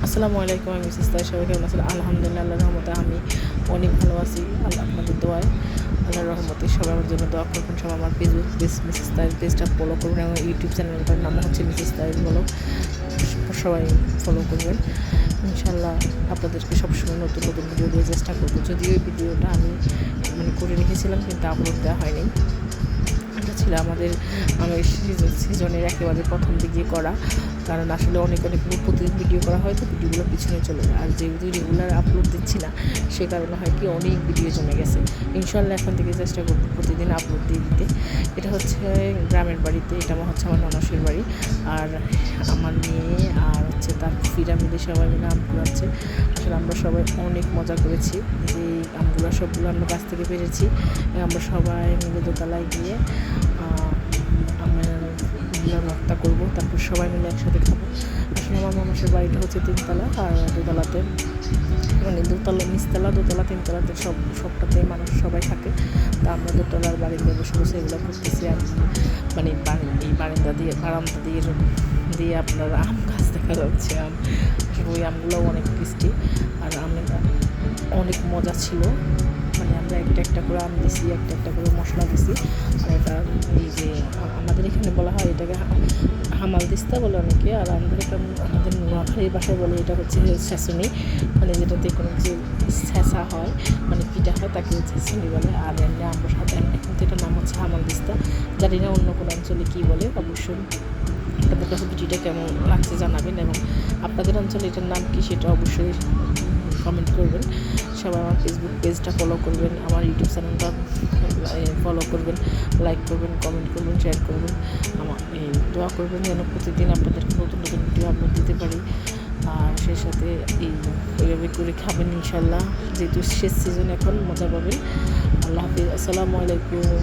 আসসালামু আলাইকুম, আমি মিসেস তাই। সবাই কেমন আছেন? আলহামদুলিল্লাহ, আল্লাহর রহমতে আমি অনেক ভালো আছি। আল্লাহ আপনাদের দোয়ায়, আল্লাহর রহমতে সবাই আমার জন্য দোয়া করবেন। সবাই আমার ফেসবুক পেজ মিসেস তাইয়ের পেজটা ফলো করবেন এবং ইউটিউব চ্যানেলটার নাম হচ্ছে মিসেস তাইয়ের ব্লগ। সবাই ফলো করবেন। ইনশাল্লাহ আপনাদেরকে সবসময় নতুন নতুন ভিডিও দিয়ে চেষ্টা করবো। যদিও এই ভিডিওটা আমি করে রেখেছিলাম কিন্তু আপলোড দেওয়া হয়নি। এটা ছিল আমাদের সিজনের একেবারে প্রথম দিকে করা, কারণ আসলে অনেক প্রতিদিন ভিডিও করা হয় তো ভিডিওগুলো পিছনে চলে যায়। আর যেহেতু রেগুলার আপলোড দিচ্ছি না, সে কারণে হয় কি অনেক ভিডিও জমে গেছে। ইনশাল্লাহ এখন থেকে চেষ্টা করবো প্রতিদিন আপলোড দিয়ে দিতে। এটা হচ্ছে গ্রামের বাড়িতে, এটা হচ্ছে আমার ননসের বাড়ি। আর আমার মেয়ে আর হচ্ছে তার ফিরা মিলে সবাই মিলে আম কুড়াচ্ছে। আসলে আমরা সবাই অনেক মজা করেছি। যে আমগুলো সবগুলো আমরা গাছ থেকে পেরেছি, আমরা সবাই মিলে দোতলায় গিয়ে আমরা ভর্তা করবো, তারপর সবাই মিলে একসাথে খাবো। আসলে আমার মানুষের বাড়িটা হচ্ছে 3তলা, আর দোতলাতে নিচতলা দোতলা 3তলাতে সবটাতেই মানুষ সবাই থাকে। তা আমরা দোতলার বাড়িতে বসে বসে এগুলো করতেছি। আর এই বারান্দা দিয়ে আপনার আম গাছ দেখা যাচ্ছে। আসলে ওই আমগুলো অনেক টেস্টি, আর অনেক মজা ছিল। আমরা একটা করে আম দিছি, একটা করে মশলা দিছি। আর এটা এই যে আমাদের এখানে বলা হয় এটাকে হামাল দিস্তা বলে অনেকে, আর আমাদের নোয়াখালীর ভাষায় বলে এটা হচ্ছে ছেঁচুনি, যেটাতে কোনো কিছু ছেঁচা হয়, পিঠা হয়, তাকে ছেঁচুনি বলে। আর এমনি আমরা সাধারণত এখন তো এটার নাম হচ্ছে হামাল দিস্তা। জানি না অন্য কোনো অঞ্চলে কী বলে। অবশ্যই আপনাদের কাছে ভিডিওটা কেমন লাগছে জানাবেন, এবং আপনাদের অঞ্চলে এটার নাম কী সেটা অবশ্যই কমেন্ট করবেন। সবাই আমার ফেসবুক পেজটা ফলো করবেন, আমার ইউটিউব চ্যানেলটা ফলো করবেন, লাইক করবেন, কমেন্ট করবেন, শেয়ার করবেন। আমার দোয়া করবেন যেন প্রতিদিন আপনাদেরকে নতুন নতুন ভিডিও আপলোড দিতে পারি। আর সেই সাথে এইভাবে করে খাবেন ইনশাল্লাহ, যেহেতু শেষ সিজন এখন মজা পাবেন। আল্লাহ হাফিজ, আসসালামু আলাইকুম।